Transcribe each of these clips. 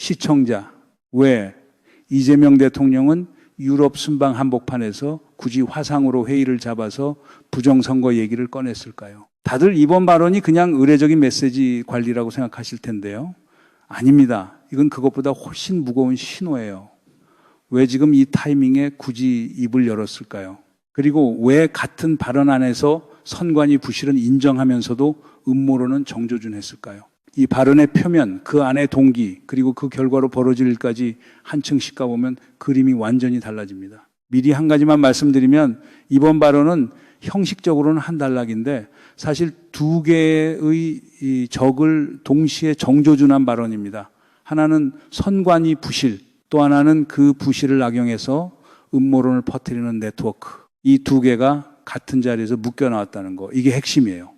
시청자, 왜 이재명 대통령은 유럽 순방 한복판에서 굳이 화상으로 회의를 잡아서 부정선거 얘기를 꺼냈을까요? 다들 이번 발언이 그냥 의례적인 메시지 관리라고 생각하실 텐데요. 아닙니다. 이건 그것보다 훨씬 무거운 신호예요. 왜 지금 이 타이밍에 굳이 입을 열었을까요? 그리고 왜 같은 발언 안에서 선관위 부실은 인정하면서도 음모론은 정조준했을까요? 이 발언의 표면, 그 안의 동기, 그리고 그 결과로 벌어질 일까지 한층씩 가보면 그림이 완전히 달라집니다. 미리 한 가지만 말씀드리면 이번 발언은 형식적으로는 한 단락인데 사실 두 개의 이 적을 동시에 정조준한 발언입니다. 하나는 선관위 부실, 또 하나는 그 부실을 악용해서 음모론을 퍼뜨리는 네트워크. 이 두 개가 같은 자리에서 묶여 나왔다는 거. 이게 핵심이에요.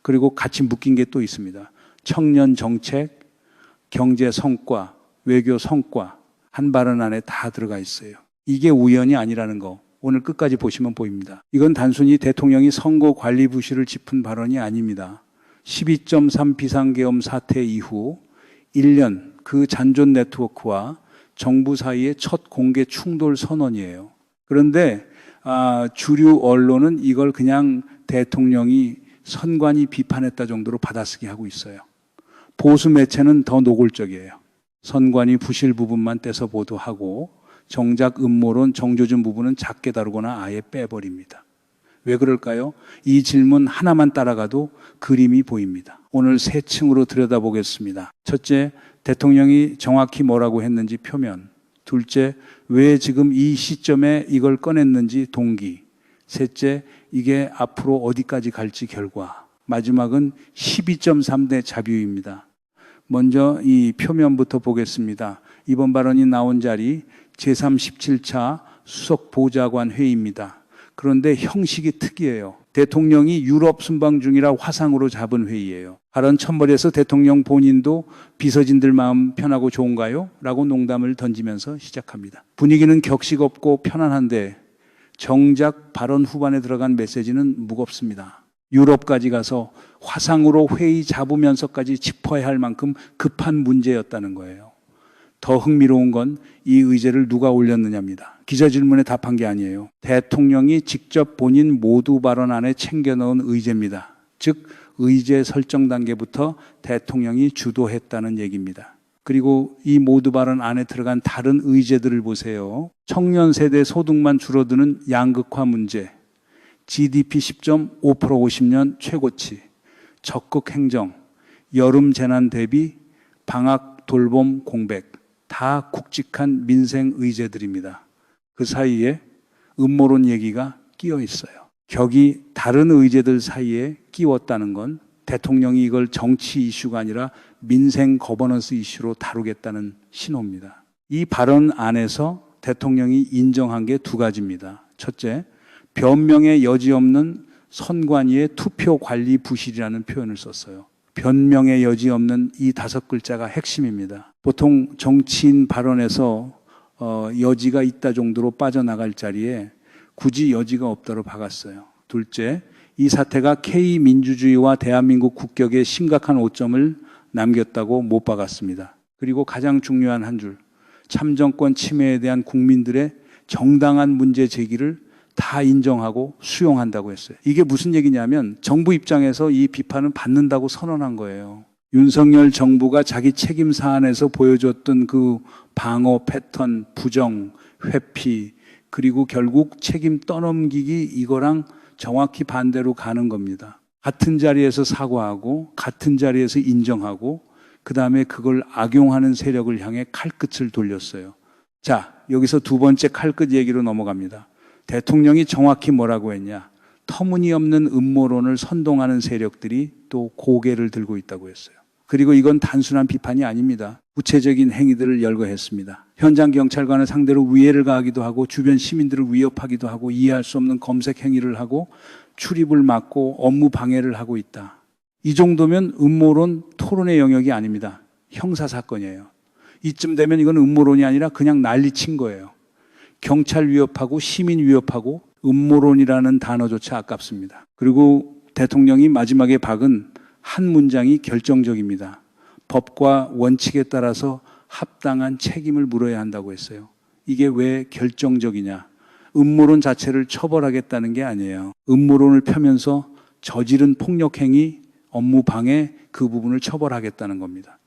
그리고 같이 묶인 게 또 있습니다. 청년 정책, 경제 성과, 외교 성과 한 발언 안에 다 들어가 있어요. 이게 우연이 아니라는 거 오늘 끝까지 보시면 보입니다. 이건 단순히 대통령이 선거 관리 부실을 짚은 발언이 아닙니다. 12.3 비상계엄 사태 이후 1년 그 잔존 네트워크와 정부 사이의 첫 공개 충돌 선언이에요. 그런데 주류 언론은 이걸 그냥 대통령이 선관위 비판했다 정도로 받아쓰기 하고 있어요. 보수 매체는 더 노골적이에요. 선관위 부실 부분만 떼서 보도하고 정작 음모론, 정조준 부분은 작게 다루거나 아예 빼버립니다. 왜 그럴까요? 이 질문 하나만 따라가도 그림이 보입니다. 오늘 세 층으로 들여다보겠습니다. 첫째, 대통령이 정확히 뭐라고 했는지 표면. 둘째, 왜 지금 이 시점에 이걸 꺼냈는지 동기. 셋째, 이게 앞으로 어디까지 갈지 결과. 마지막은 12.3대 자뷰입니다. 먼저 이 표면부터 보겠습니다. 이번 발언이 나온 자리 제37차 수석보좌관 회의입니다. 그런데 형식이 특이해요. 대통령이 유럽 순방 중이라 화상으로 잡은 회의예요. 발언 첫머리에서 대통령 본인도 비서진들 마음 편하고 좋은가요? 라고 농담을 던지면서 시작합니다. 분위기는 격식 없고 편안한데 정작 발언 후반에 들어간 메시지는 무겁습니다. 유럽까지 가서 화상으로 회의 잡으면서까지 짚어야 할 만큼 급한 문제였다는 거예요. 더 흥미로운 건 이 의제를 누가 올렸느냐입니다. 기자 질문에 답한 게 아니에요. 대통령이 직접 본인 모두 발언 안에 챙겨 넣은 의제입니다. 즉 의제 설정 단계부터 대통령이 주도했다는 얘기입니다. 그리고 이 모두 발언 안에 들어간 다른 의제들을 보세요. 청년 세대 소득만 줄어드는 양극화 문제, GDP 10.5% 50년 최고치, 적극 행정, 여름 재난 대비, 방학 돌봄 공백, 다 굵직한 민생 의제들입니다. 그 사이에 음모론 얘기가 끼어 있어요. 격이 다른 의제들 사이에 끼웠다는 건 대통령이 이걸 정치 이슈가 아니라 민생 거버넌스 이슈로 다루겠다는 신호입니다. 이 발언 안에서 대통령이 인정한 게 두 가지입니다. 첫째, 변명의 여지 없는 선관위의 투표 관리 부실이라는 표현을 썼어요. 변명의 여지 없는 이 5글자가 핵심입니다. 보통 정치인 발언에서 여지가 있다 정도로 빠져나갈 자리에 굳이 여지가 없다로 박았어요. 둘째, 이 사태가 K민주주의와 대한민국 국격에 심각한 오점을 남겼다고 못 박았습니다. 그리고 가장 중요한 한 줄, 참정권 침해에 대한 국민들의 정당한 문제 제기를 다 인정하고 수용한다고 했어요. 이게 무슨 얘기냐면 정부 입장에서 이 비판은 받는다고 선언한 거예요. 윤석열 정부가 자기 책임 사안에서 보여줬던 그 방어 패턴, 부정, 회피, 그리고 결국 책임 떠넘기기 이거랑 정확히 반대로 가는 겁니다. 같은 자리에서 사과하고 같은 자리에서 인정하고 그 다음에 그걸 악용하는 세력을 향해 칼끝을 돌렸어요. 자, 여기서 두 번째 칼끝 얘기로 넘어갑니다. 대통령이 정확히 뭐라고 했냐? 터무니없는 음모론을 선동하는 세력들이 또 고개를 들고 있다고 했어요. 그리고 이건 단순한 비판이 아닙니다. 구체적인 행위들을 열거했습니다. 현장 경찰관을 상대로 위해를 가하기도 하고 주변 시민들을 위협하기도 하고 이해할 수 없는 검색 행위를 하고 출입을 막고 업무 방해를 하고 있다. 이 정도면 음모론 토론의 영역이 아닙니다. 형사사건이에요. 이쯤 되면 이건 음모론이 아니라 그냥 난리친 거예요. 경찰 위협하고 시민 위협하고 음모론이라는 단어조차 아깝습니다. 그리고 대통령이 마지막에 박은 한 문장이 결정적입니다. 법과 원칙에 따라서 합당한 책임을 물어야 한다고 했어요. 이게 왜 결정적이냐? 음모론 자체를 처벌하겠다는 게 아니에요. 음모론을 펴면서 저지른 폭력행위, 업무 방해 그 부분을 처벌하겠다는 겁니다.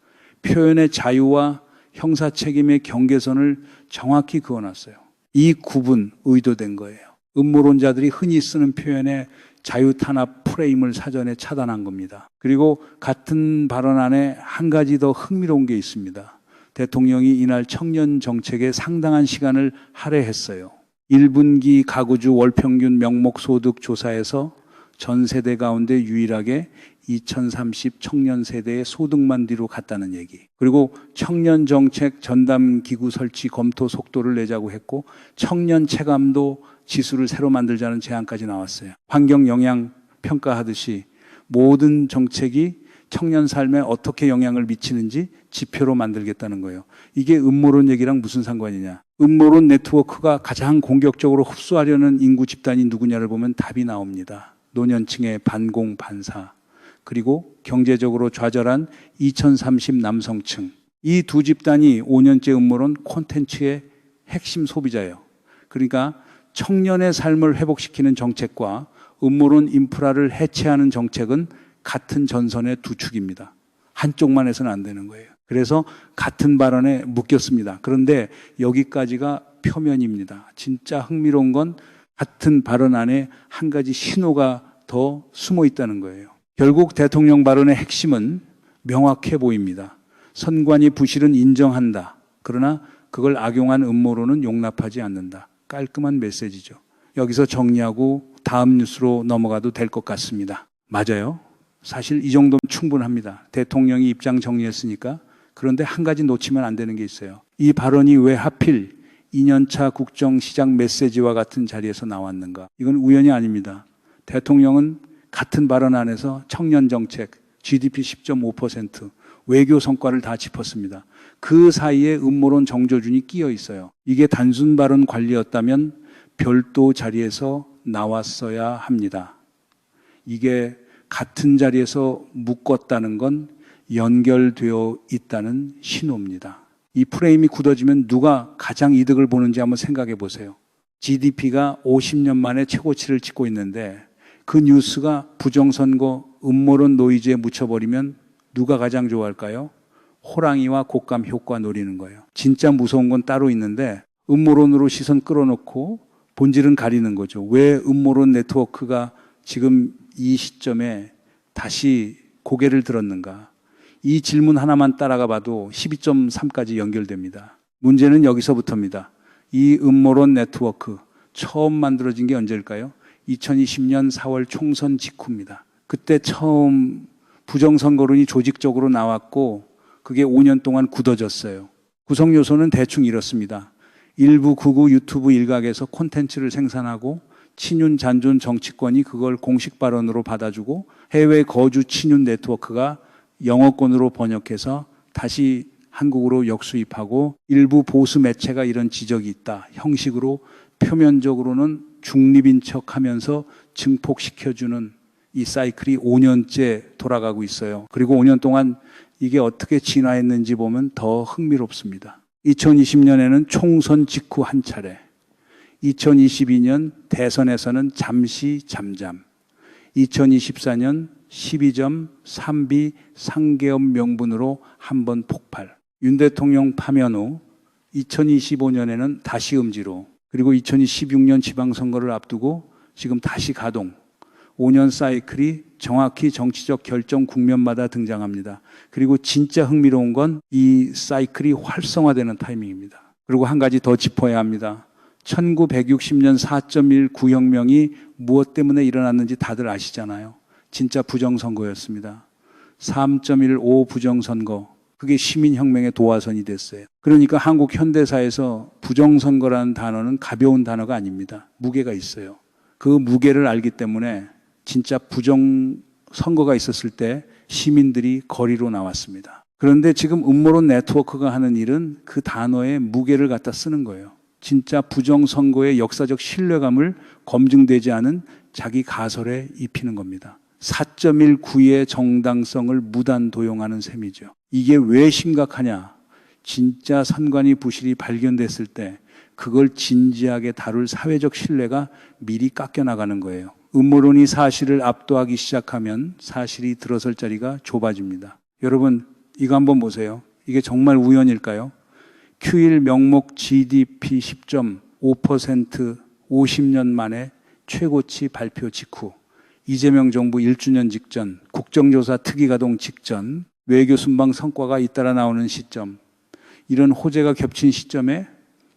표현의 자유와 형사 책임의 경계선을 정확히 그어놨어요. 이 구분 의도된 거예요. 음모론자들이 흔히 쓰는 표현의 자유 탄압 프레임을 사전에 차단한 겁니다. 그리고 같은 발언 안에 한 가지 더 흥미로운 게 있습니다. 대통령이 이날 청년 정책에 상당한 시간을 할애했어요. 1분기 가구주 월평균 명목소득 조사에서 전 세대 가운데 유일하게 2030 청년 세대의 소득만 뒤로 갔다는 얘기. 그리고 청년 정책 전담 기구 설치 검토 속도를 내자고 했고 청년 체감도 지수를 새로 만들자는 제안까지 나왔어요. 환경 영향 평가하듯이 모든 정책이 청년 삶에 어떻게 영향을 미치는지 지표로 만들겠다는 거예요. 이게 음모론 얘기랑 무슨 상관이냐. 음모론 네트워크가 가장 공격적으로 흡수하려는 인구 집단이 누구냐를 보면 답이 나옵니다. 노년층의 반공반사, 그리고 경제적으로 좌절한 2030 남성층. 이 두 집단이 5년째 음모론 콘텐츠의 핵심 소비자예요. 그러니까 청년의 삶을 회복시키는 정책과 음모론 인프라를 해체하는 정책은 같은 전선의 두 축입니다. 한쪽만 해서는 안 되는 거예요. 그래서 같은 발언에 묶였습니다. 그런데 여기까지가 표면입니다. 진짜 흥미로운 건 같은 발언 안에 한 가지 신호가 더 숨어 있다는 거예요. 결국 대통령 발언의 핵심은 명확해 보입니다. 선관위 부실은 인정한다. 그러나 그걸 악용한 음모론은 용납하지 않는다. 깔끔한 메시지죠. 여기서 정리하고 다음 뉴스로 넘어가도 될 것 같습니다. 맞아요. 사실 이 정도면 충분합니다. 대통령이 입장 정리했으니까. 그런데 한 가지 놓치면 안 되는 게 있어요. 이 발언이 왜 하필 2년차 국정시작 메시지와 같은 자리에서 나왔는가? 이건 우연이 아닙니다. 대통령은 같은 발언 안에서 청년 정책, GDP 10.5%, 외교 성과를 다 짚었습니다. 그 사이에 음모론 정조준이 끼어 있어요. 이게 단순 발언 관리였다면 별도 자리에서 나왔어야 합니다. 이게 같은 자리에서 묶었다는 건 연결되어 있다는 신호입니다. 이 프레임이 굳어지면 누가 가장 이득을 보는지 한번 생각해 보세요. GDP가 50년 만에 최고치를 찍고 있는데 그 뉴스가 부정선거 음모론 노이즈에 묻혀버리면 누가 가장 좋아할까요? 호랑이와 곶감 효과 노리는 거예요. 진짜 무서운 건 따로 있는데 음모론으로 시선 끌어놓고 본질은 가리는 거죠. 왜 음모론 네트워크가 지금 이 시점에 다시 고개를 들었는가? 이 질문 하나만 따라가 봐도 12.3까지 연결됩니다. 문제는 여기서부터입니다. 이 음모론 네트워크 처음 만들어진 게 언제일까요? 2020년 4월 총선 직후입니다. 그때 처음 부정선거론이 조직적으로 나왔고 그게 5년 동안 굳어졌어요. 구성 요소는 대충 이렇습니다. 일부 극우 유튜브 일각에서 콘텐츠를 생산하고 친윤 잔존 정치권이 그걸 공식 발언으로 받아주고 해외 거주 친윤 네트워크가 영어권으로 번역해서 다시 한국으로 역수입하고 일부 보수 매체가 이런 지적이 있다. 형식으로 표면적으로는 중립인 척하면서 증폭시켜주는 이 사이클이 5년째 돌아가고 있어요. 그리고 5년 동안 이게 어떻게 진화했는지 보면 더 흥미롭습니다. 2020년에는 총선 직후 한 차례, 2022년 대선에서는 잠시 잠잠, 2024년 12점 3비 상계업 명분으로 한 번 폭발. 윤 대통령 파면 후 2025년에는 다시 음지로, 그리고 2016년 지방선거를 앞두고 지금 다시 가동. 5년 사이클이 정확히 정치적 결정 국면마다 등장합니다. 그리고 진짜 흥미로운 건 이 사이클이 활성화되는 타이밍입니다. 그리고 한 가지 더 짚어야 합니다. 1960년 4.1 구혁명이 무엇 때문에 일어났는지 다들 아시잖아요. 진짜 부정선거였습니다. 3.15 부정선거. 그게 시민혁명의 도화선이 됐어요. 그러니까 한국 현대사에서 부정선거라는 단어는 가벼운 단어가 아닙니다. 무게가 있어요. 그 무게를 알기 때문에 진짜 부정선거가 있었을 때 시민들이 거리로 나왔습니다. 그런데 지금 음모론 네트워크가 하는 일은 그 단어의 무게를 갖다 쓰는 거예요. 진짜 부정선거의 역사적 신뢰감을 검증되지 않은 자기 가설에 입히는 겁니다. 4.19의 정당성을 무단 도용하는 셈이죠. 이게 왜 심각하냐? 진짜 선관위 부실이 발견됐을 때 그걸 진지하게 다룰 사회적 신뢰가 미리 깎여나가는 거예요. 음모론이 사실을 압도하기 시작하면 사실이 들어설 자리가 좁아집니다. 여러분, 이거 한번 보세요. 이게 정말 우연일까요? Q일 명목 GDP 10.5% 50년 만에 최고치 발표 직후, 이재명 정부 1주년 직전, 국정조사 특위 가동 직전, 외교 순방 성과가 잇따라 나오는 시점, 이런 호재가 겹친 시점에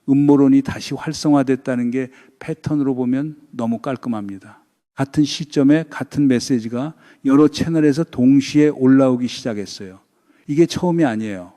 음모론이 다시 활성화됐다는 게 패턴으로 보면 너무 깔끔합니다. 같은 시점에 같은 메시지가 여러 채널에서 동시에 올라오기 시작했어요. 이게 처음이 아니에요.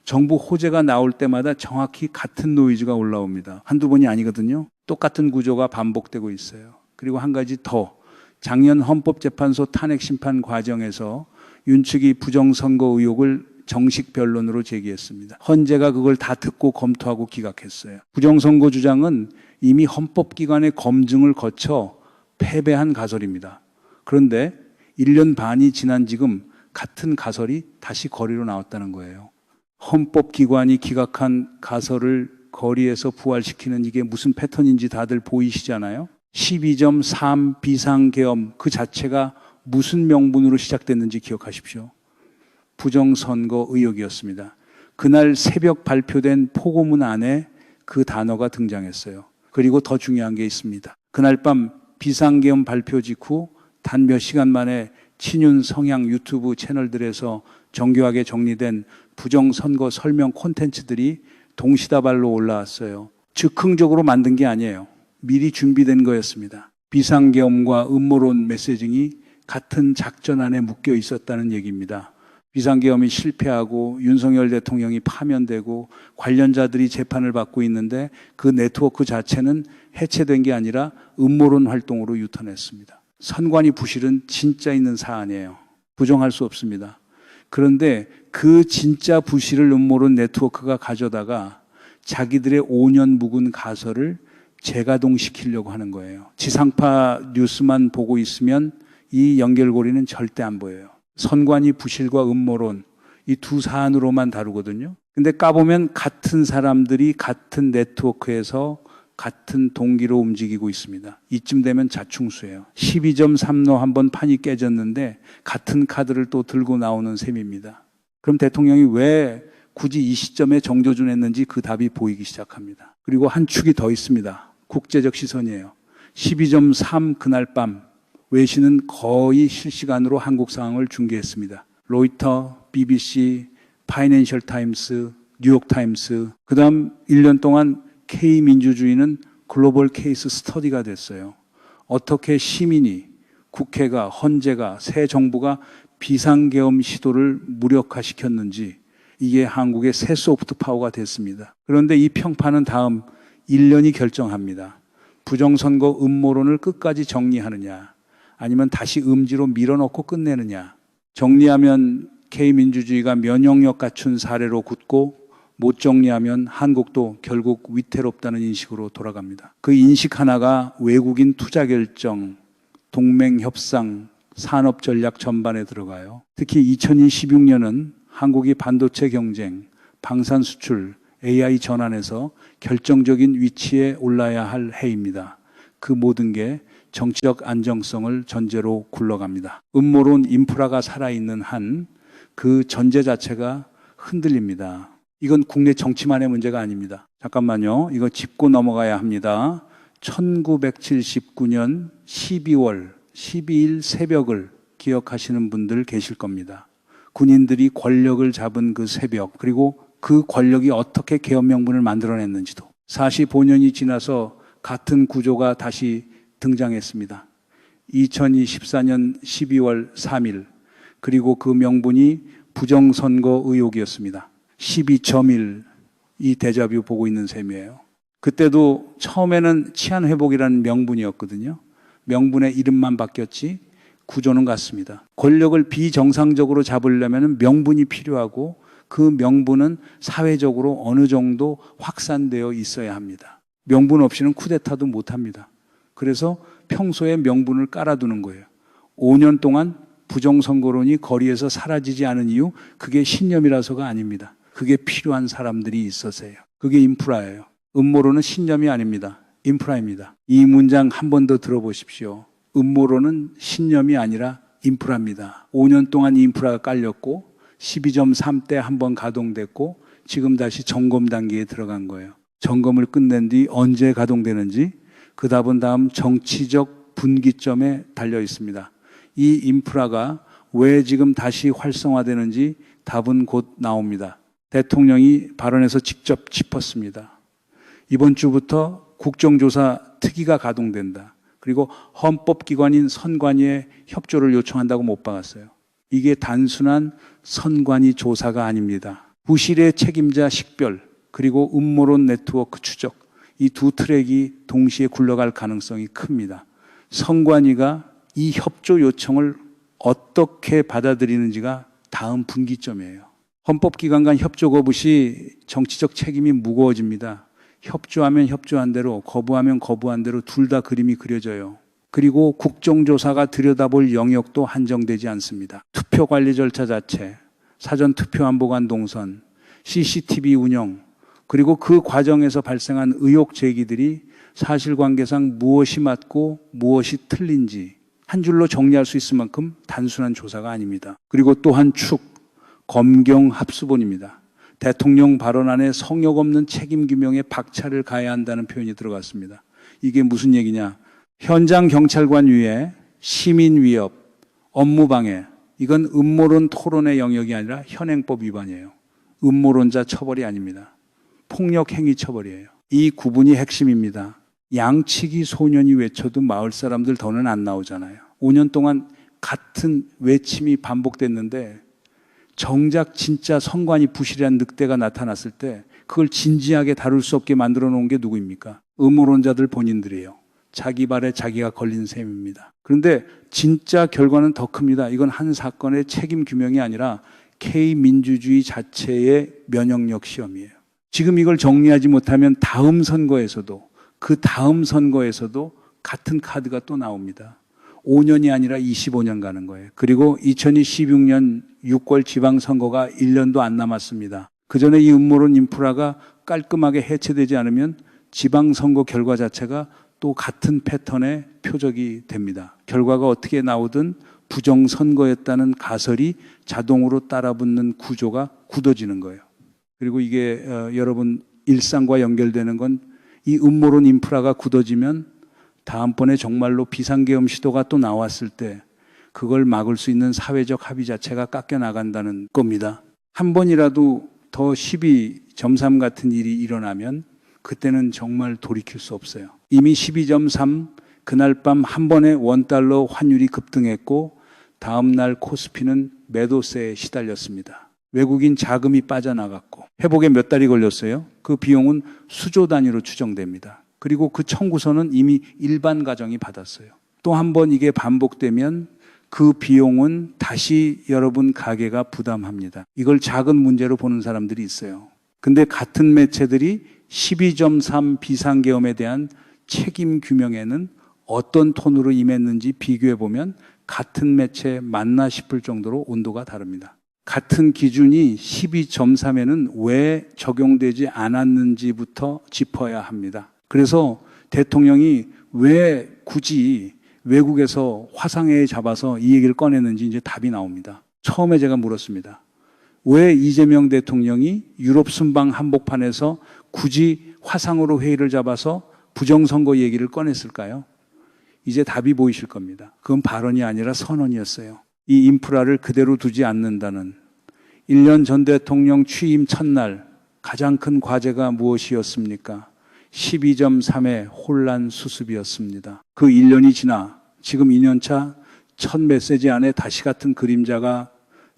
정부 호재가 나올 때마다 정확히 같은 노이즈가 올라옵니다. 한두 번이 아니거든요. 똑같은 구조가 반복되고 있어요. 그리고 한 가지 더, 작년 헌법재판소 탄핵 심판 과정에서 윤 측이 부정선거 의혹을 정식 변론으로 제기했습니다. 헌재가 그걸 다 듣고 검토하고 기각했어요. 부정선거 주장은 이미 헌법기관의 검증을 거쳐 패배한 가설입니다. 그런데 1년 반이 지난 지금 같은 가설이 다시 거리로 나왔다는 거예요. 헌법기관이 기각한 가설을 거리에서 부활시키는 이게 무슨 패턴인지 다들 보이시잖아요. 12.3 비상계엄 그 자체가 무슨 명분으로 시작됐는지 기억하십시오. 부정선거 의혹이었습니다. 그날 새벽 발표된 포고문 안에 그 단어가 등장했어요. 그리고 더 중요한 게 있습니다. 그날 밤 비상계엄 발표 직후 단 몇 시간 만에 친윤 성향 유튜브 채널들에서 정교하게 정리된 부정선거 설명 콘텐츠들이 동시다발로 올라왔어요. 즉흥적으로 만든 게 아니에요. 미리 준비된 거였습니다. 비상계엄과 음모론 메시징이 같은 작전 안에 묶여 있었다는 얘기입니다. 비상계엄이 실패하고 윤석열 대통령이 파면되고 관련자들이 재판을 받고 있는데 그 네트워크 자체는 해체된 게 아니라 음모론 활동으로 유턴했습니다. 선관위 부실은 진짜 있는 사안이에요. 부정할 수 없습니다. 그런데 그 진짜 부실을 음모론 네트워크가 가져다가 자기들의 5년 묵은 가설을 재가동시키려고 하는 거예요. 지상파 뉴스만 보고 있으면 이 연결고리는 절대 안 보여요. 선관위 부실과 음모론 이 두 사안으로만 다루거든요. 근데 까보면 같은 사람들이 같은 네트워크에서 같은 동기로 움직이고 있습니다. 이쯤 되면 자충수예요. 12.3로 한번 판이 깨졌는데 같은 카드를 또 들고 나오는 셈입니다. 그럼 대통령이 왜 굳이 이 시점에 정조준했는지 그 답이 보이기 시작합니다. 그리고 한 축이 더 있습니다. 국제적 시선이에요. 12.3 그날 밤 외신은 거의 실시간으로 한국 상황을 중계했습니다. 로이터, BBC, 파이낸셜 타임스, 뉴욕 타임스. 그다음 1년 동안 K민주주의는 글로벌 케이스 스터디가 됐어요. 어떻게 시민이, 국회가, 헌재가, 새 정부가 비상계엄 시도를 무력화시켰는지 이게 한국의 새 소프트 파워가 됐습니다. 그런데 이 평판은 다음 1년이 결정합니다. 부정선거 음모론을 끝까지 정리하느냐 아니면 다시 음지로 밀어넣고 끝내느냐. 정리하면 K민주주의가 면역력 갖춘 사례로 굳고 못 정리하면 한국도 결국 위태롭다는 인식으로 돌아갑니다. 그 인식 하나가 외국인 투자 결정, 동맹 협상, 산업 전략 전반에 들어가요. 특히 2026년은 한국이 반도체 경쟁, 방산 수출, AI 전환에서 결정적인 위치에 올라야 할 해입니다. 그 모든 게 정치적 안정성을 전제로 굴러갑니다. 음모론 인프라가 살아있는 한 그 전제 자체가 흔들립니다. 이건 국내 정치만의 문제가 아닙니다. 잠깐만요. 이거 짚고 넘어가야 합니다. 1979년 12월 12일 새벽을 기억하시는 분들 계실 겁니다. 군인들이 권력을 잡은 그 새벽, 그리고 그 권력이 어떻게 계엄 명분을 만들어냈는지도 45년이 지나서 같은 구조가 다시 등장했습니다. 2024년 12월 3일, 그리고 그 명분이 부정선거 의혹이었습니다. 12.1, 이 데자뷰 보고 있는 셈이에요. 그때도 처음에는 치안회복이라는 명분이었거든요. 명분의 이름만 바뀌었지 구조는 같습니다. 권력을 비정상적으로 잡으려면 명분이 필요하고 그 명분은 사회적으로 어느 정도 확산되어 있어야 합니다. 명분 없이는 쿠데타도 못합니다. 그래서 평소에 명분을 깔아두는 거예요. 5년 동안 부정선거론이 거리에서 사라지지 않은 이유, 그게 신념이라서가 아닙니다. 그게 필요한 사람들이 있어서요. 그게 인프라예요. 음모론은 신념이 아닙니다. 인프라입니다. 이 문장 한 번 더 들어보십시오. 음모론은 신념이 아니라 인프라입니다. 5년 동안 인프라가 깔렸고 12.3대 한 번 가동됐고 지금 다시 점검 단계에 들어간 거예요. 점검을 끝낸 뒤 언제 가동되는지 그 답은 다음 정치적 분기점에 달려 있습니다. 이 인프라가 왜 지금 다시 활성화되는지 답은 곧 나옵니다. 대통령이 발언에서 직접 짚었습니다. 이번 주부터 국정조사 특위가 가동된다. 그리고 헌법기관인 선관위에 협조를 요청한다고 못 박았어요. 이게 단순한 선관위 조사가 아닙니다. 부실의 책임자 식별 그리고 음모론 네트워크 추적 이 두 트랙이 동시에 굴러갈 가능성이 큽니다. 선관위가 이 협조 요청을 어떻게 받아들이는지가 다음 분기점이에요. 헌법기관 간 협조 거부 시 정치적 책임이 무거워집니다. 협조하면 협조한 대로, 거부하면 거부한 대로 둘 다 그림이 그려져요. 그리고 국정조사가 들여다볼 영역도 한정되지 않습니다. 투표 관리 절차 자체, 사전 투표함 보관 동선, CCTV 운영, 그리고 그 과정에서 발생한 의혹 제기들이 사실관계상 무엇이 맞고 무엇이 틀린지 한 줄로 정리할 수 있을 만큼 단순한 조사가 아닙니다. 그리고 또 한 축, 검경 합수본입니다. 대통령 발언 안에 성역 없는 책임 규명에 박차를 가해야 한다는 표현이 들어갔습니다. 이게 무슨 얘기냐? 현장 경찰관 위에 시민 위협, 업무 방해, 이건 음모론 토론의 영역이 아니라 현행법 위반이에요. 음모론자 처벌이 아닙니다. 폭력 행위 처벌이에요. 이 구분이 핵심입니다. 양치기 소년이 외쳐도 마을 사람들 더는 안 나오잖아요. 5년 동안 같은 외침이 반복됐는데 정작 진짜 선관위 부실한 늑대가 나타났을 때 그걸 진지하게 다룰 수 없게 만들어 놓은 게 누구입니까? 음모론자들 본인들이에요. 자기 발에 자기가 걸린 셈입니다. 그런데 진짜 결과는 더 큽니다. 이건 한 사건의 책임 규명이 아니라 K민주주의 자체의 면역력 시험이에요. 지금 이걸 정리하지 못하면 다음 선거에서도 그 다음 선거에서도 같은 카드가 또 나옵니다. 5년이 아니라 25년 가는 거예요. 그리고 2016년 6월 지방선거가 1년도 안 남았습니다. 그 전에 이 음모론 인프라가 깔끔하게 해체되지 않으면 지방선거 결과 자체가 또 같은 패턴의 표적이 됩니다. 결과가 어떻게 나오든 부정선거였다는 가설이 자동으로 따라붙는 구조가 굳어지는 거예요. 그리고 이게 여러분 일상과 연결되는 건 이 음모론 인프라가 굳어지면 다음번에 정말로 비상계엄 시도가 또 나왔을 때 그걸 막을 수 있는 사회적 합의 자체가 깎여 나간다는 겁니다. 한 번이라도 더 12.3 같은 일이 일어나면 그때는 정말 돌이킬 수 없어요. 이미 12.3 그날 밤 한 번에 원달러 환율이 급등했고 다음 날 코스피는 매도세에 시달렸습니다. 외국인 자금이 빠져나갔고 회복에 몇 달이 걸렸어요. 그 비용은 수조 단위로 추정됩니다. 그리고 그 청구서는 이미 일반 가정이 받았어요. 또 한 번 이게 반복되면 그 비용은 다시 여러분 가게가 부담합니다. 이걸 작은 문제로 보는 사람들이 있어요. 근데 같은 매체들이 12.3 비상계엄에 대한 책임 규명에는 어떤 톤으로 임했는지 비교해보면 같은 매체 맞나 싶을 정도로 온도가 다릅니다. 같은 기준이 12.3에는 왜 적용되지 않았는지부터 짚어야 합니다. 그래서 대통령이 왜 굳이 외국에서 화상회의 잡아서 이 얘기를 꺼냈는지 이제 답이 나옵니다. 처음에 제가 물었습니다. 왜 이재명 대통령이 유럽 순방 한복판에서 굳이 화상으로 회의를 잡아서 부정선거 얘기를 꺼냈을까요? 이제 답이 보이실 겁니다. 그건 발언이 아니라 선언이었어요. 이 인프라를 그대로 두지 않는다는 1년 전 대통령 취임 첫날 가장 큰 과제가 무엇이었습니까? 12.3의 혼란 수습이었습니다. 그 1년이 지나 지금 2년차 첫 메시지 안에 다시 같은 그림자가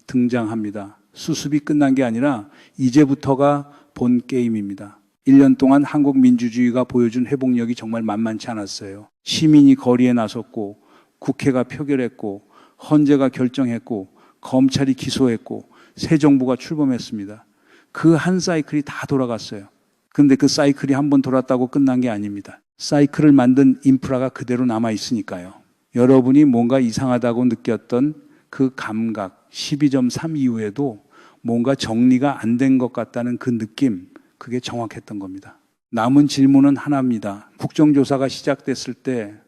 등장합니다. 수습이 끝난 게 아니라 이제부터가 본 게임입니다. 1년 동안 한국 민주주의가 보여준 회복력이 정말 만만치 않았어요. 시민이 거리에 나섰고 국회가 표결했고 헌재가 결정했고 검찰이 기소했고 새 정부가 출범했습니다. 그 한 사이클이 다 돌아갔어요. 근데 그 사이클이 한 번 돌았다고 끝난 게 아닙니다. 사이클을 만든 인프라가 그대로 남아 있으니까요. 여러분이 뭔가 이상하다고 느꼈던 그 감각 12.3 이후에도 뭔가 정리가 안 된 것 같다는 그 느낌, 그게 정확했던 겁니다. 남은 질문은 하나입니다. 국정조사가 시작됐을 때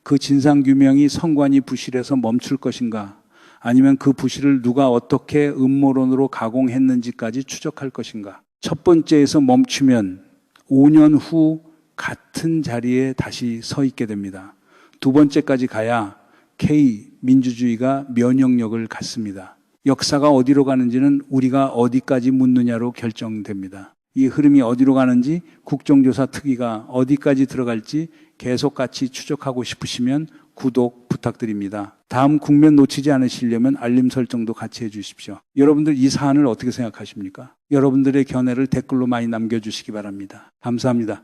그 진상규명이 선관위 부실에서 멈출 것인가, 아니면 그 부실을 누가 어떻게 음모론으로 가공했는지까지 추적할 것인가. 첫 번째에서 멈추면 5년 후 같은 자리에 다시 서 있게 됩니다. 두 번째까지 가야 K 민주주의가 면역력을 갖습니다. 역사가 어디로 가는지는 우리가 어디까지 묻느냐로 결정됩니다. 이 흐름이 어디로 가는지, 국정조사 특위가 어디까지 들어갈지 계속 같이 추적하고 싶으시면 구독 부탁드립니다. 다음 국면 놓치지 않으시려면 알림 설정도 같이 해주십시오. 여러분들 이 사안을 어떻게 생각하십니까? 여러분들의 견해를 댓글로 많이 남겨주시기 바랍니다. 감사합니다.